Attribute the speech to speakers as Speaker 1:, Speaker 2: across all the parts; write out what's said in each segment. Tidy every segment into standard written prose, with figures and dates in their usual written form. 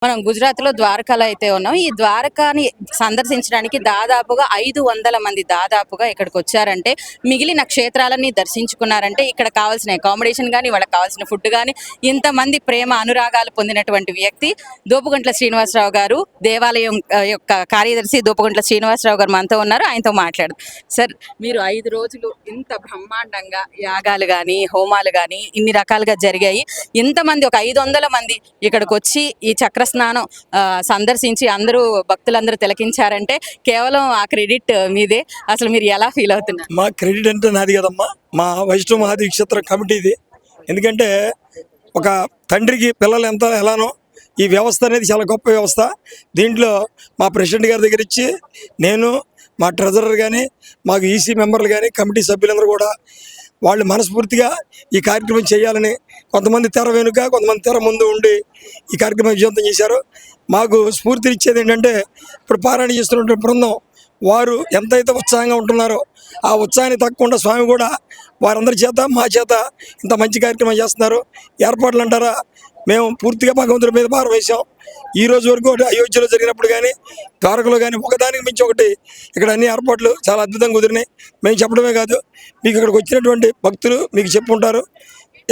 Speaker 1: మనం గుజరాత్‌లో ద్వారకాలో అయితే ఉన్నాం. ఈ ద్వారకాని సందర్శించడానికి దాదాపుగా 500 మంది దాదాపుగా ఇక్కడికొచ్చారంటే, మిగిలిన క్షేత్రాలన్నీ దర్శించుకున్నారంటే, ఇక్కడ కావాల్సిన అకామిడేషన్ గాని, వాళ్ళకి కావాల్సిన ఫుడ్ గాని, ఇంతమంది ప్రేమ అనురాగాలు పొందినటువంటి వ్యక్తి దోపుగుంట్ల శ్రీనివాసరావు గారు. దేవాలయం యొక్క కార్యదర్శి దోపుగుంట్ల శ్రీనివాసరావు గారు మనతో ఉన్నారు. ఆయనతో మాట్లాడదాం. సార్, మీరు 5 రోజులు ఇంత బ్రహ్మాండంగా యాగాలు గాని, హోమాలు గాని ఇన్ని రకాలుగా జరిగాయి. ఇంతమంది ఒక 500 మంది ఇక్కడికొచ్చి ఈ చక్ర స్నానం సందర్శించి అందరూ భక్తులందరూ తిలకించారంటే కేవలం ఆ క్రెడిట్ మీదే. అసలు మీరు ఎలా ఫీల్ అవుతున్నారు?
Speaker 2: మా క్రెడిట్ అంటే నాది కదమ్మా, మా వైష్ణవ మహాదీక్షత్ర కమిటీది. ఎందుకంటే ఒక తండ్రికి పిల్లలు ఎలానో ఈ వ్యవస్థ అనేది చాలా గొప్ప వ్యవస్థ. దీంట్లో మా ప్రెసిడెంట్ గారి దగ్గర ఇచ్చి నేను, మా ట్రెజరర్ కానీ, మాకు ఈసీ మెంబర్లు కానీ, కమిటీ సభ్యులందరూ కూడా వాళ్ళు మనస్ఫూర్తిగా ఈ కార్యక్రమం చేయాలని కొంతమంది తెర వెనుక, కొంతమంది తెర ముందు ఉండి ఈ కార్యక్రమం విజయవంతం చేశారు. మాకు స్ఫూర్తినిచ్చేది ఏంటంటే, ఇప్పుడు పారాయణ చేస్తున్నటువంటి బృందం వారు ఎంతైతే ఉత్సాహంగా ఉంటున్నారో ఆ ఉత్సాహానికి తగ్గకుండా స్వామి కూడా వారందరి చేత మా చేత ఇంత మంచి కార్యక్రమం చేస్తున్నారు. ఏర్పాట్లు అంటారా, మేము పూర్తిగా భగవంతుడి మీద భారం వేసాం. ఈ రోజు వరకు అయోధ్యలో జరిగినప్పుడు కానీ, ద్వారకలో కానీ ఒకదానికి మించి ఒకటి ఇక్కడ అన్ని ఏర్పాట్లు చాలా అద్భుతంగా కుదిరినాయి. మేము చెప్పడమే కాదు, మీకు ఇక్కడికి వచ్చినటువంటి భక్తులు మీకు చెప్పుంటారు.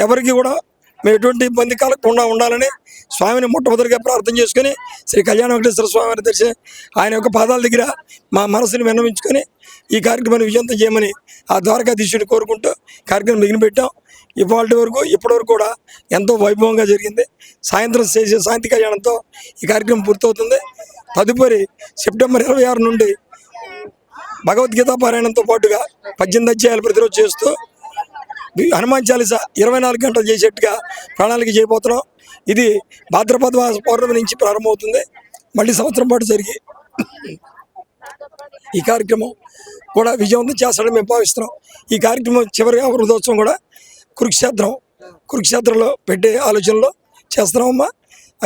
Speaker 2: ఎవరికి కూడా మేము ఎటువంటి ఇబ్బంది కలగకుండా ఉండాలని స్వామిని మొట్టమొదటిగా ప్రార్థన చేసుకుని శ్రీ కళ్యాణ వెంకటేశ్వర స్వామి వారి దర్శనం ఆయన యొక్క పాదాల దగ్గర మా మనసుని విన్నవించుకొని ఈ కార్యక్రమాన్ని విజయవంతం చేయమని ఆ ద్వారకాధీశుడిని కోరుకుంటూ కార్యక్రమం మిగిలి పెట్టాం. ఇప్పటివరకు కూడా ఎంతో వైభవంగా జరిగింది. సాయంత్రం చేసే శాంతి కళ్యాణంతో ఈ కార్యక్రమం పూర్తవుతుంది. తదుపరి సెప్టెంబర్ 26 నుండి భగవద్గీత పారాయణంతో పాటుగా 18 అధ్యాయాలు ప్రతిరోజు చేస్తూ హనుమాన్ చాలీస 24 గంటలు చేసేట్టుగా ప్రణాళిక చేయబోతున్నాం. ఇది భాద్రపద పౌర్ణమి నుంచి ప్రారంభమవుతుంది. మళ్ళీ సంవత్సరం పాటు జరిగి ఈ కార్యక్రమం కూడా విజయవంతం చేస్తాడని మేము భావిస్తున్నాం. ఈ కార్యక్రమం చివరిగా వృద్ధోత్సవం కూడా కురుక్షేత్రంలో పెట్టే ఆలోచనలో చేస్తున్నామమ్మా.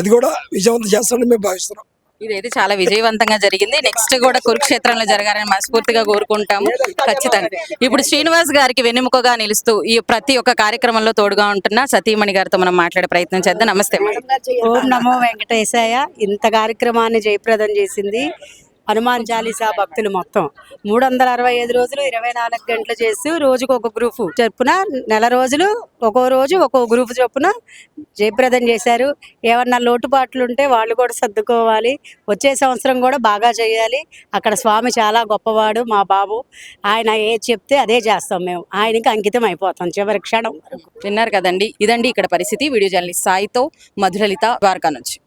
Speaker 2: అది కూడా విజయవంతం చేస్తాడని మేము భావిస్తున్నాం.
Speaker 1: ఇదైతే చాలా విజయవంతంగా జరిగింది. నెక్స్ట్ కూడా కురుక్షేత్రంలో జరగాలని మనస్ఫూర్తిగా కోరుకుంటాము. ఖచ్చితంగా. ఇప్పుడు శ్రీనివాస్ గారికి వెన్నెముకగా నిలుస్తూ ఈ ప్రతి ఒక్క కార్యక్రమంలో తోడుగా ఉంటున్న సతీమణి గారితో మనం మాట్లాడే ప్రయత్నం చేద్దాం. నమస్తే.
Speaker 3: ఓం నమో వెంకటేశాయ. ఇంత కార్యక్రమాన్ని జయప్రదం చేసింది హనుమాన్ చాలీసా భక్తులు మొత్తం 365 రోజులు 24 గంటలు చేస్తూ రోజుకు ఒక గ్రూప్ చొప్పున నెల రోజులు ఒక్కో రోజు ఒక్కో గ్రూప్ చొప్పున జయప్రదం చేశారు. ఏమన్నా లోటుపాట్లు ఉంటే వాళ్ళు కూడా సర్దుకోవాలి. వచ్చే సంవత్సరం కూడా బాగా చేయాలి. అక్కడ స్వామి చాలా గొప్పవాడు. మా బాబు ఆయన ఏది చెప్తే అదే చేస్తాం. మేము ఆయనకి అంకితం అయిపోతాం చివరి క్షణం వరకు.
Speaker 1: విన్నారు కదండి. ఇదండి ఇక్కడ పరిస్థితి. వీడియో జర్నలిస్ట్ సాయితో మధులలిత, ద్వారకా నుంచి.